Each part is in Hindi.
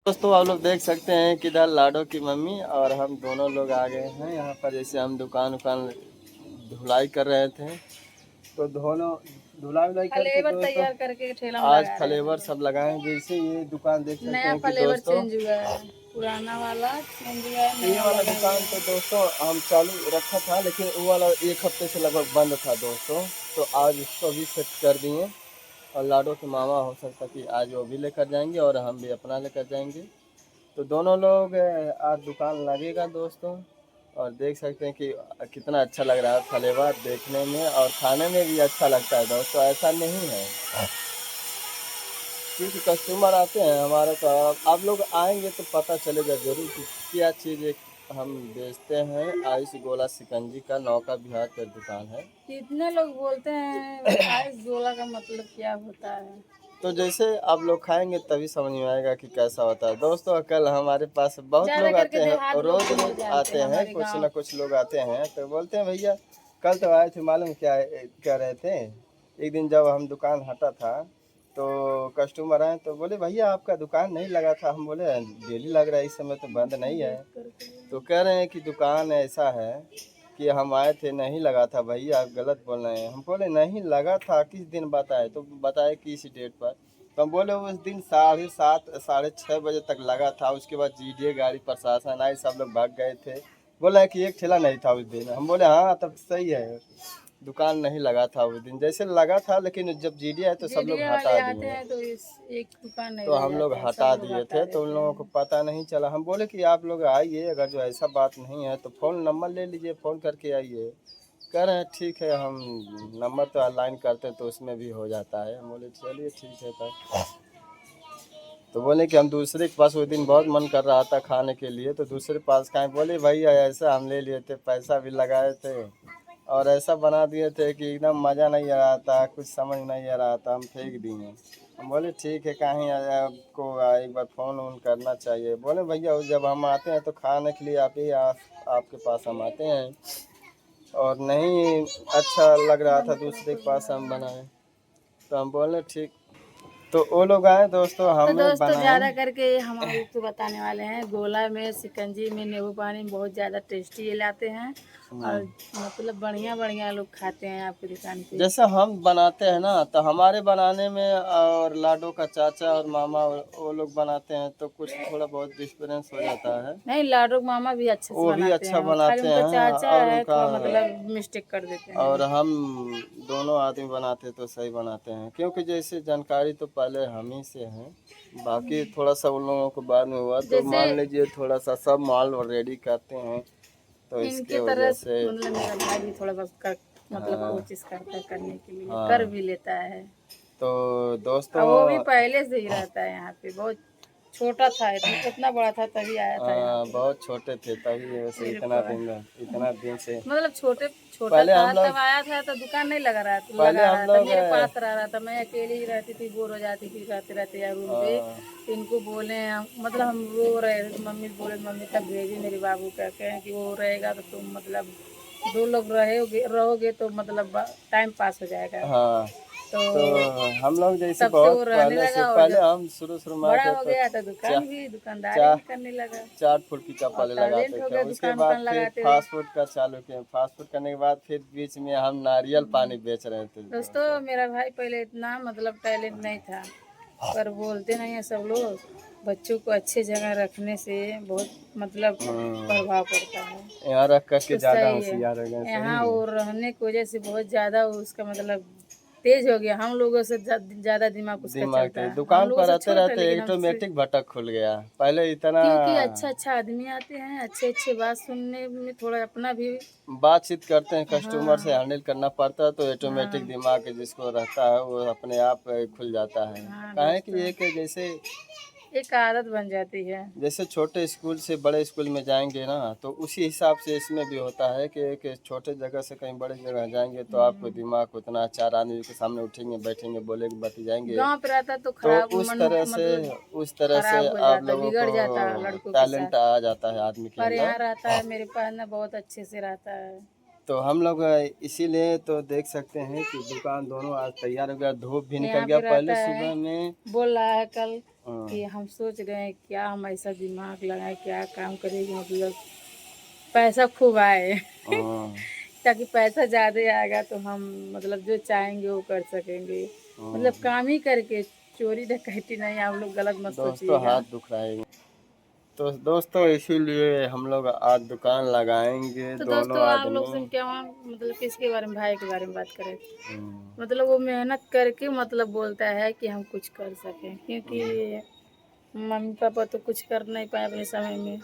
दोस्तों आप लोग देख सकते हैं कि इधर लाडो की मम्मी और हम दोनों लोग आ गए हैं यहाँ पर। जैसे हम दुकान धुलाई कर रहे थे, तो दोनों धुलाई करके दोस्तों तैयार करके ठेला में आज लगा रहे फ्लेवर हैं। सब लगाए हैं। जैसे ये दुकान देख सकते नया हैं कि फ्लेवर दोस्तों चेंज हुआ है, पुराना वाला चेंज हुआ है, ये नया वाला लगा हुआ दुकान तो है। दोस्तों हम चालू रखा था, लेकिन वो वाला एक हफ्ते से लगभग बंद था दोस्तों। तो आज इसको भी सेट कर दिए और लाडो के मामा हो सकता कि आज वो भी लेकर जाएंगे और हम भी अपना लेकर जाएंगे। तो दोनों लोग आज दुकान लगेगा दोस्तों। और देख सकते हैं कि कितना अच्छा लग रहा है फ्लेवर देखने में और खाने में भी अच्छा लगता है दोस्तों। ऐसा नहीं है क्योंकि कस्टमर आते हैं हमारे, तो आप लोग आएंगे तो पता चलेगा जरूर कि क्या चीज़ हम बेचते हैं। आयुष गोला सिकंजी का नौका विहार पर दुकान है। कितने लोग बोलते हैं आइस गोला का मतलब क्या होता है। तो जैसे आप लोग खाएंगे तभी समझ में आएगा कि कैसा होता है दोस्तों। कल हमारे पास बहुत ज्यादा लोग करके आते हैं देहात और लोग रोज तो नहीं रोज जानते आते हैं, हमारे कुछ गांव। ना कुछ लोग आते हैं तो बोलते हैं भैया कल तो आए थे, मालूम क्या कह रहे थे। एक दिन जब हम दुकान हटा था तो कस्टमर आए तो बोले भैया आपका दुकान नहीं लगा था। हम बोले डेली लग रहा है, इस समय तो बंद नहीं है। तो कह रहे हैं कि दुकान ऐसा है कि हम आए थे नहीं लगा था। भैया आप गलत बोल रहे हैं। हम बोले नहीं लगा था, किस दिन बताए, तो बताए कि इस डेट पर। तो हम बोले उस दिन 7:30 6:30 तक लगा था। उसके बाद जीडीए गाड़ी प्रशासन आई, सब लोग भाग गए थे। बोला कि एक ठेला नहीं था उस दिन। हम बोले हाँ तब सही है, दुकान नहीं लगा था उस दिन। जैसे लगा था, लेकिन जब जीडीए आए तो सब लोग जेडीए वाले हटा आते दिए। हैं तो इस एक दुकान नहीं तो रह हम लोग जाते हैं, सब हटा लोग दिए हटा थे, तो उन देते लोगों को हैं। पता नहीं चला। हम बोले कि आप लोग आइए, अगर जो ऐसा बात नहीं है तो फ़ोन नंबर ले लीजिए, फ़ोन करके आइए। कह रहे हैं ठीक है, हम नंबर तो ऑनलाइन करते हैं तो उसमें भी हो जाता है। हम बोले चलिए ठीक है तब। तो बोले कि हम दूसरे के पास, उस दिन बहुत मन कर रहा था खाने के लिए, तो दूसरे पास खाएं। बोले भाई ऐसा हम ले लिए थे, पैसा भी लगाए थे और ऐसा बना दिए थे कि एकदम मज़ा नहीं आ रहा था, कुछ समझ नहीं आ रहा था, हम फेंक दिए। हम बोले ठीक है, कहीं आपको एक बार फ़ोन वोन करना चाहिए। बोले भैया जब हम आते हैं तो खाने के लिए आपके पास हम आते हैं, और नहीं अच्छा लग रहा था दूसरे के पास हम बनाए। तो हम बोले ठीक। तो वो लोग आए दोस्तों, तो हमें दोस्तों बनाए। ज़्यादा करके हम आपको बताने वाले हैं, गोला में शिकंजी में नींबू पानी बहुत ज़्यादा टेस्टी ये लाते हैं और मतलब बढ़िया बढ़िया लोग खाते हैं आपकी दुकान पे। जैसे हम बनाते हैं ना, तो हमारे बनाने में और लाडो का चाचा और मामा वो लोग बनाते हैं तो कुछ थोड़ा बहुत डिफरेंस हो जाता है। नहीं, लाडो मामा भी अच्छे से वो भी बनाते अच्छा हैं, खाली बनाते उनका हैं चाचा और है उनका, थोड़ा मतलब मिस्टेक कर देते और हैं। हम दोनों आदमी बनाते तो सही बनाते हैं, क्योंकि जैसे जानकारी तो पहले हम ही से है। बाकी थोड़ा सा उन लोगों को बाद में हुआ, तो जैसे मान लीजिए थोड़ा सा सब माल रेडी करते हैं, तो इसके इनके वजह तरह से। मतलब मेरा भाई भी थोड़ा बहुत मतलब हाँ कोशिश करता है करने के लिए, कर हाँ। भी लेता है। तो और वो भी दोस्तों पहले से ही रहता है यहाँ पे, बहुत छोटा था, इतना बड़ा था तभी आया था यहाँ पे। बहुत छोटे थे तभी, वैसे मेरे इतना पास इतना दिन से। मतलब छोटा पहले था हम लोग तब आया था, तो दुकान नहीं पहले लगा हम रहा था, लोग मेरे पास रह रहा था। मैं अकेली ही रहती थी, बोर हो जाती थी रहते रहते यार रूम पे। तो इनको बोले मतलब हम रो रहे थे, तो मम्मी बोले, मम्मी तब भेजी मेरे बाबू कहते हैं कि वो रहेगा तो तुम मतलब दो लोग रहोगे तो मतलब टाइम पास हो जाएगा। हाँ। तो तो हम लोग जैसे तब से बहुत वो रहने पहले से, लगा, और पहले जब हम शुरू में आए बड़ा थे हो तो गया तो चा, दुकान भी दुकानदारी चा, भी करने लगा चाट फुल्की का और पहले टैलेंट लगाते हो थे। गया उसके दुकान बाद उकान फिर लगाते हुए। फास्ट फूड का चालू किए। फास्ट फूड करने के बाद फिर बीच में हम नारियल पानी बेच रहे थे दोस्तों दोस्तों। मेरा भाई पहले इतना मतलब टैलेंट नहीं था, पर बोलते नहीं है सब लोग, बच्चों को अच्छे जगह रखने से बहुत मतलब प्रभाव पड़ता है। यहाँ रख करके तो ज़्यादा सही है, होशियार हो गए, यहाँ सही है। वो रहने की वजह से बहुत ज़्यादा उसका मतलब तेज हो गया, हम लोगों से ज़्यादा दिमाग उसका दिमाग चलता तो है। हम दुकान लोगों पर से रहते छोटा रहते लेकिन हमसे, ऑटोमेटिक भटक खुल गया। पहले इतना क्योंकि अच्छा अच्छा आदमी आते हैं, अच्छे अच्छे बात सुनने में थोड़ा अपना भी। बातचीत करते हैं, कस्टमर से हाँ हैंडल करना पड़ता है, तो ऑटोमेटिक हाँ दिमाग जिसको रहता है वो अपने आप खुल जाता है। हाँ काहे कि दोस्तों, एक जैसे एक आदत बन जाती है। जैसे छोटे स्कूल से बड़े स्कूल में जाएंगे ना, तो उसी हिसाब से इसमें भी होता है कि एक छोटे जगह से कहीं बड़े जगह जाएंगे तो आपको दिमाग उतना, चार आदमी के सामने उठेंगे बैठेंगे बोलेंगे बती जाएंगे। गांव पे रहता तो तो खराब मन मतलब उस तरह से खराब हो आप जाता, लोगों बिगड़ को जाता लड़कों के साथ। टैलेंट आ जाता है आदमी के पर अंदर। यहाँ रहता है मेरे पास ना, बहुत अच्छे से रहता है। तो हम लोग इसीलिए तो देख सकते हैं कि दुकान दोनों आज तैयार हो गया, धूप भी निकल यहाँ गया पे रहता पहले है, सुबह में। बोल रहा है कल कि हम सोच रहे हैं क्या हम ऐसा दिमाग लगाए, क्या काम करेंगे, मतलब पैसा खूब आए हाँ, ताकि पैसा ज़्यादा आएगा तो हम मतलब जो चाहेंगे वो कर सकेंगे। मतलब हाँ। काम ही करके, चोरी डकैती नहीं, आप लोग गलत मत दोस्तों हाथ सोचिएगा। दुख रहा। तो दोस्तों इसीलिए हम लोग आज दुकान लगाएंगे तो दोनों दोस्तों आप लोग आदमी। से क्या मतलब किसके बारे में, भाई के बारे में बात करें? हम्म, मतलब वो मेहनत करके मतलब बोलता है कि हम कुछ कर सकें, क्योंकि मम्मी पापा तो कुछ कर नहीं पाए अपने समय में,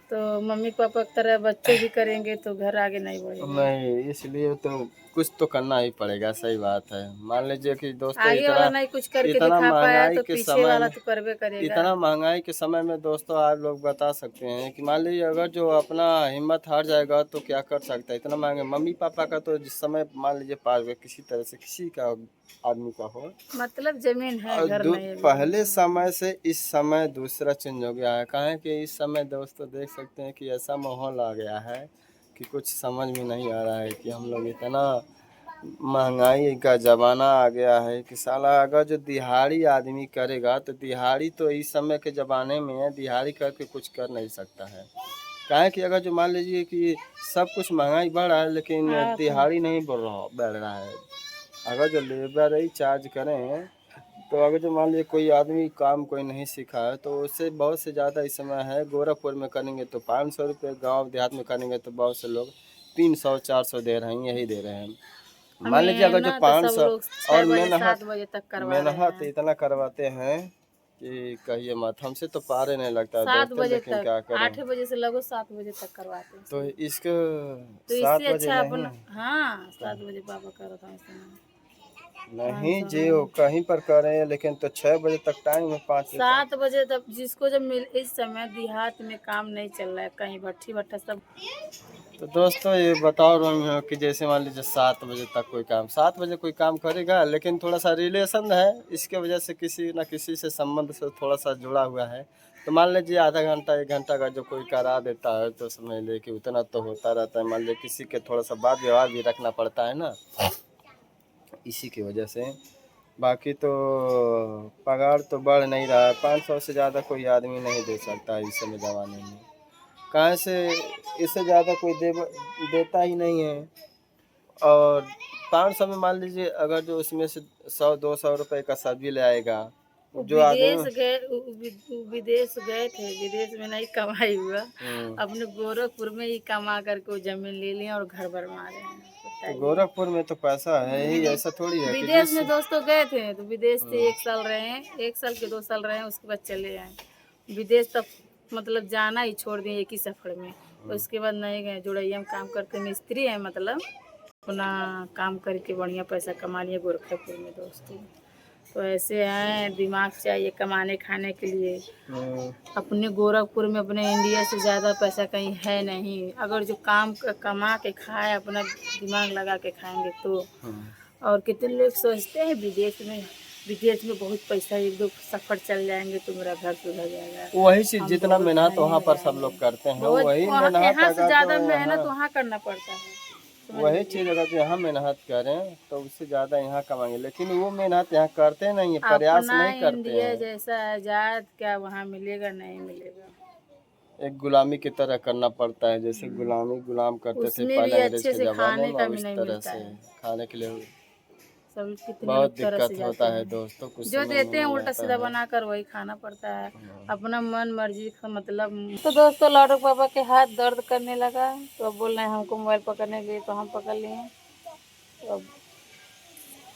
तो मम्मी पापा की तरह बच्चे भी करेंगे तो घर आगे नहीं बढ़ेगा। नहीं इसलिए तो कुछ तो करना ही पड़ेगा। सही बात है। मान लीजिए कि दोस्तों आगे वाला नहीं कुछ करके इतना दिखा पाया महंगाई तो के पीछे समय वाला में तो करबे करेगा। इतना महंगाई के समय में दोस्तों आप लोग बता सकते हैं कि मान लीजिए अगर जो अपना हिम्मत हार जाएगा तो क्या कर सकता है। इतना महंगा मम्मी पापा का तो जिस समय मान लीजिए पास गए किसी तरह से किसी का आदमी का हो। मतलब जमीन है, और घर नहीं है अभी पहले बोलने वाला। समय से इस समय दूसरा चेंज हो गया है। कहाँ है कि इस समय दोस्तों देख सकते हैं कि ऐसा माहौल आ गया है कि कुछ समझ में नहीं आ रहा है कि हम लोग इतना महंगाई का ज़माना आ गया है कि साला अगर जो दिहाड़ी आदमी करेगा तो दिहाड़ी तो इस समय के ज़माने में है, दिहाड़ी करके कुछ कर नहीं सकता है। काहे कि अगर जो मान लीजिए कि सब कुछ महंगाई बढ़ रहा है लेकिन हाँ तो दिहाड़ी नहीं बढ़ रहा है। अगर जो लेबर ही चार्ज करें तो अगर जो मान लीजिए कोई आदमी काम कोई नहीं सीखा है तो उससे बहुत से ज़्यादा इस समय है। गोरखपुर में करेंगे तो 500 रुपये, गाँव देहात में करेंगे तो बहुत से लोग 300 400 दे रहे हैं, यही दे रहे हैं। मान लीजिए अगर जो मेहनत तो सब 500 लोग छः और बजे मेहनत 7 बजे तक करवा रहे मेहनत हैं। इतना करवाते हैं कि कहिए मत। हमसे तो पारे नहीं लगता है सात दोस्तों बजे लेकिन तक क्या करें। 8 बजे से लगो 7 बजे तक करवाते हैं तो सब। इसको तो इससे 7 बजे अच्छा नहीं अपना, हाँ 7 बजे पापा कर रहा था उस समय। नहीं 500 जी वो में कहीं पर करें लेकिन तो 6 बजे तक टाइम है, 5 बजे तक। 7 बजे तक जिसको जब मिल, इस समय देहात में काम नहीं चल रहा है, कहीं भट्ठी भट्टा सब। तो दोस्तों ये बताओ रही हूँ कि जैसे मान लीजिए 7 बजे तक कोई काम, 7 बजे कोई काम करेगा लेकिन थोड़ा सा रिलेशन है इसके वजह से किसी न किसी से संबंध से थोड़ा सा जुड़ा हुआ है। तो मान लीजिए आधा घंटा 1 घंटा का जो कोई करा देता है तो समझ लीजिए कि उतना तो होता रहता है। मान लीजिए किसी के थोड़ा सा बात व्यवहार भी रखना पड़ता है ना, इसी की वजह से। बाकी तो पगार तो बढ़ नहीं रहा है, 500 से ज़्यादा कोई आदमी नहीं दे सकता है इस समय ज़माने में। कहाँ से इससे ज़्यादा कोई देता ही नहीं है। और 500 में मान लीजिए अगर जो उसमें से 100 200 रुपये का सब्जी ले आएगा वो जो आदमी। विदेश गए थे, विदेश में नहीं कमाई हुआ, हम्म, अपने गोरखपुर में ही कमा करके वो जमीन ले लिए और घर बनवा रहे हैं, तो बताइए। गोरखपुर में तो पैसा है ही, ऐसा थोड़ी है कि विदेश जिस। में दोस्तों गए थे तो विदेश से हम्म, 1 साल रहे हैं, 1 साल के 2 साल रहे हैं, उसके बाद चले आए। विदेश तक मतलब जाना ही छोड़ दिए एक ही सफर में। उसके बाद नहीं गए, जुड़ैया में काम करते मिस्त्री है, मतलब अपना काम करके बढ़िया पैसा कमा लिए गोरखपुर में दोस्तों। तो ऐसे हैं, दिमाग चाहिए कमाने खाने के लिए। हम्म, अपने गोरखपुर में अपने इंडिया से ज़्यादा पैसा कहीं है नहीं। अगर जो काम कमा के खाए, अपना दिमाग लगा के खाएंगे तो। हम्म। और कितने लोग सोचते हैं विदेश में बहुत पैसा, 1 2 सफ़र चल जाएंगे तो मेरा घर सुधर जाएगा, वही चीज हम जितना बहुत मेहनत धनी वहाँ हो पर सब जाएंगे। लोग करते हैं बहुत वही वहाँ, मेहनत यहाँ से अगर जो ज़्यादा यहाँ मेहनत वहाँ करना पड़ता है, समझ वही चीज़ लीजिए। अगर जो यहाँ मेहनत करें तो उससे ज़्यादा यहाँ कमाएंगे लेकिन वो मेहनत यहाँ करते नहीं है, प्रयास अपना नहीं करते इंडिया हैं। जैसा आज़ाद क्या वहाँ मिलेगा? नहीं मिलेगा। एक गुलामी की तरह करना पड़ता है। जैसे गुलाम करते थे उसमें पहले भी अंग्रेज अच्छे के से ज़माने खाने में, का भी उस नहीं तरह मिलता से है। खाने के लिए सब कितने लोग बहुत तरस दिक्कत जाते होता है हैं। दोस्तों, कुछ जो समझ में देते हैं नहीं उल्टा आता सीधा है। बनाकर वही खाना पड़ता है, अपना मन मर्जी का मतलब। तो दोस्तों लाडो पापा के हाथ दर्द करने लगा तो अब बोल रहे हैं हमको मोबाइल पकड़ने के लिए, तो हम पकड़ लिए। तो अब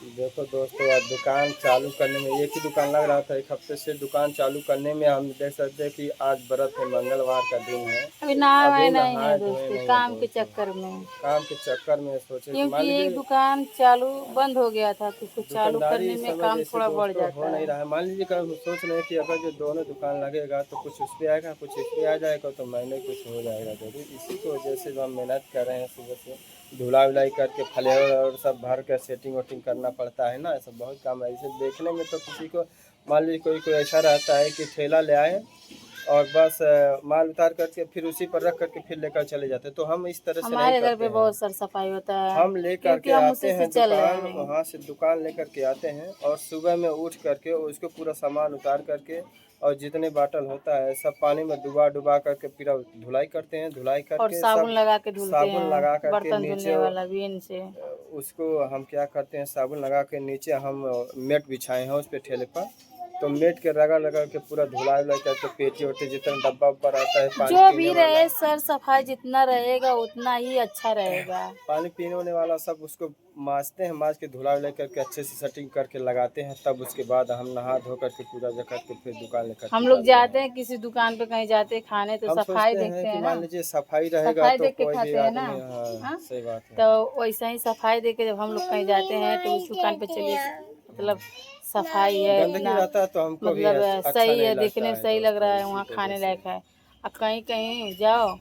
देखो दोस्तों आज दुकान चालू करने में एक ही दुकान लग रहा था, एक हफ्ते से दुकान चालू करने में हम देख सकते हैं कि आज व्रत है, मंगलवार का दिन है। अभी नहाए अभी वाए नहीं है नहाए धोए दोस्तों, नहीं है काम के दोस्तों। चक्कर में। काम के चक्कर में सोचे कि मान क्योंकि एक लीजिए दुकान चालू बंद हो गया था तो उसको चालू दुकानदारी करने इस में समय काम जैसे थोड़ा बढ़ दोस्तों हो जाता नहीं है। रहा है। मान लीजिए कि हम सोच रहे हैं कि अगर जो दोनों दुकान लगेगा तो कुछ उस पर आएगा कुछ इस पर आ जाएगा तो महीने कुछ हो जाएगा जरूर। इसी की वजह से जो हम मेहनत कर रहे हैं सुबह से धुलाई उलाई करके फ्लेवर और सब भर कर सेटिंग वेटिंग करना पड़ता है ना, ऐसा बहुत काम है। इसे देखने में तो किसी को मान लीजिए कोई कोई ऐसा रहता है कि ठेला ले आए और बस माल उतार करके फिर उसी पर रख करके फिर लेकर चले जाते हैं। तो हम इस तरह से नहीं हमारे घर करते पे हैं। बहुत सर सफाई होता है, हम ले क्योंकि करके हम आते उसी से हैं चल रहे दुकान, हैं। वहाँ से दुकान ले करके आते हैं और सुबह में उठ करके उसको पूरा सामान उतार करके और जितने बाटल होता है सब पानी में डुबा डुबा करके पूरा धुलाई करते हैं। धुलाई और करके साबुन सब लगा के धुलते साबुन हैं, लगा करके बर्तन नीचे धुलने वाला बीन से। उसको हम क्या करते हैं, साबुन लगा के नीचे हम मेट बिछाए हैं उस पे ठेले पर। तो मेट के रगड़ रगड़ के पूरा धुलाई उलाई करके पेटी ओटी जितना डब्बा उब्बा रहता है पानी जो पीने भी वाला, रहे सर सफाई जितना रहेगा उतना ही अच्छा रहेगा। पानी पीने होने वाला सब उसको माँजते हैं। माँज के धुलाई उलाई करके अच्छे से सेटिंग करके लगाते हैं। तब उसके बाद हम नहा धो करके पूजा वूजा करके फिर दुकान लेकर हम के लोग जाते जाते हैं। हैं किसी दुकान पे कहीं जाते हैं खाने तो हम सफाई सोचते हैं देखते कि हैं मान ना, लीजिए सफाई रहेगा सफाई तो देख के कोई भी खाते हैं ना। आदमी, हाँ हाँ? सही बात है। तो वैसा ही सफाई देख के जब हम लोग कहीं जाते हैं तो उस दुकान पे चलिए, मतलब सफाई है गंदगी इतना, रहता है तो हमको भी मतलब अच्छा सही नहीं है, लगता देखने में है सही लग दोस्तों, रहा है, इसी वहाँ की वजह खाने से। लायक है। और कहीं कहीं जाओ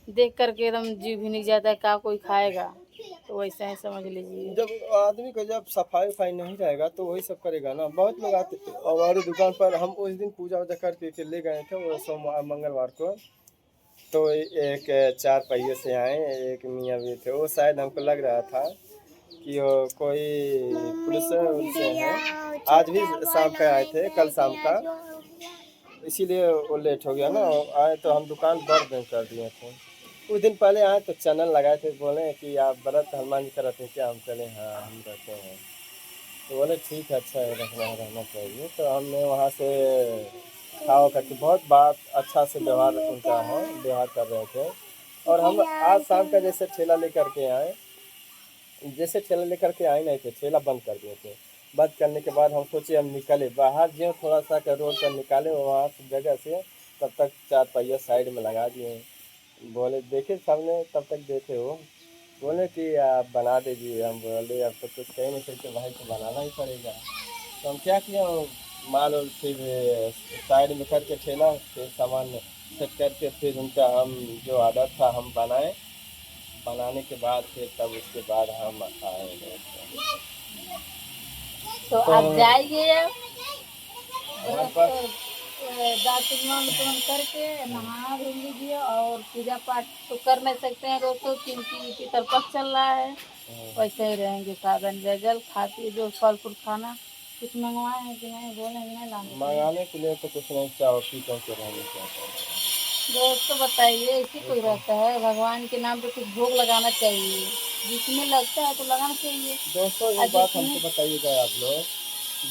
देख करके एकदम जीव भी नहीं जाता है, क्या कोई खाएगा। तो वैसा ही समझ लीजिए। जब आदमी को जब सफाई उफाई नहीं रहेगा तो वही सब करेगा ना। बहुत लोग आते हमारी दुकान पर। हम उस दिन पूजा वूजा करके के ले गए थे वो सोमवार मंगलवार को। तो एक चार पहिए से आए, एक मियाँ भी थे। वो शायद हमको लग रहा था कि वो कोई पुलिस उनसे है। आज भी शाम का आए थे, कल शाम का, इसीलिए वो लेट हो गया ना। आए तो हम दुकान बंद नहीं कर दिए थे। कुछ दिन पहले आए तो चैनल लगाए थे, बोले कि आप व्रत हनुमान जी का रहते हैं क्या? हम चले हाँ हम रहते हैं। तो बोले ठीक है, अच्छा है, रहना चाहिए। तो हमने वहाँ से खाओ करके बहुत बात अच्छा से व्यवहार उनका है, व्यवहार कर रहे थे। और हम आज शाम का जैसे ठेला लेकर के आए, जैसे ठेला लेकर के आए नहीं थे, ठेला बंद कर दिए थे। बंद करने के बाद हम सोचे हम निकले बाहर, जो थोड़ा सा का रोड पर निकाले वहाँ से जगह से, तब तक चार पहिया साइड में लगा दिए। बोले देखे सामने, तब तक देखे वो बोले कि आप बना दीजिए। हम बोले अब तो कुछ कह नहीं सकते भाई, तो बनाना ही पड़ेगा। तो हम क्या किए, वो माल और फिर साइड में करके ठेला, फिर सामान सेट करके फिर उनका हम जो ऑर्डर था हम बनाए। बनाने के बाद फिर तब उसके बाद हम आए। तो तो आप जाइए हमारे पास दातुन करके नहा धो लीजिए, और पूजा पाठ तो कर नहीं सकते हैं रोज तो, क्योंकि पितरपक्ष चल रहा है। वैसे ही रहेंगे साधन जल खाती जो फल फूल खाना। कुछ मंगवाए हैं कि नहीं, बोले हैं कि नहीं लाने के लिए? मंगाने के लिए तो कुछ नहीं, चाहो पी करके रहने क्या दोस्त तो बताइए, इसी कोई रहता है भगवान के नाम पे कुछ भोग लगाना चाहिए, जिसमें लगता है तो लगाना चाहिए। दोस्तों। और एक बात जिसमें हमको बताइएगा आप लोग,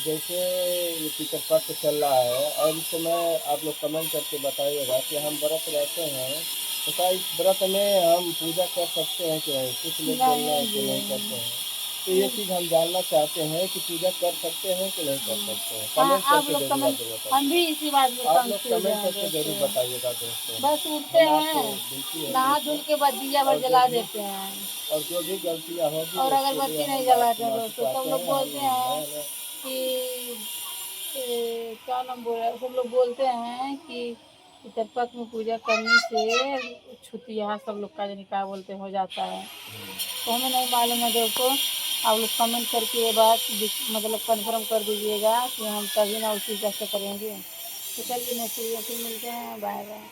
जैसे ये टिकट पक्ष चल रहा है और इस समय आप लोग कमेंट करके बताइएगा कि हम व्रत रहते हैं तो क्या इस व्रत में हम पूजा कर सकते हैं कि नहीं? कुछ लोग बोल रहे हैं नहीं कि नहीं करते हैं। तो ये चीज़ हम जानना चाहते हैं कि पूजा कर सकते हैं कि नहीं कर सकते हैं। हाँ, कमेंट आप करके लोग जरूर आप कमेंट, लोग हम बताइए। भी इसी बात में आप लोग कंफ्यूज कमेंट हैं करके जरूर दोस्तों। बताइएगा दोस्तों। बस उठते हम आपसे हैं, विनती है नहा धुल दोस्तों, के बाद दिया भर और जो जला भी देते हैं, और जो भी गलतियाँ होगी और उसके लिए अगरबत्ती नहीं हम जलाते आपसे हैं माफ़ी दोस्तों। सब चाहते लोग हैं। हम बोलते हैं नए नए कि क्या नाम बोल रहे हैं, सब लोग बोलते हैं कि पितरपक्ष में पूजा करने से छुतिया सब लोग का जाने क्या बोलते हो जाता है। तो हमें नहीं मालूम है दोस्तों, आप लोग कमेंट करके ये बात मतलब कन्फर्म कर दीजिएगा कि हम तभी ना उसी हिसाब से करेंगे। तो चलिए नेक्स्ट वीडियो फिर मिलते हैं, बाय बाय।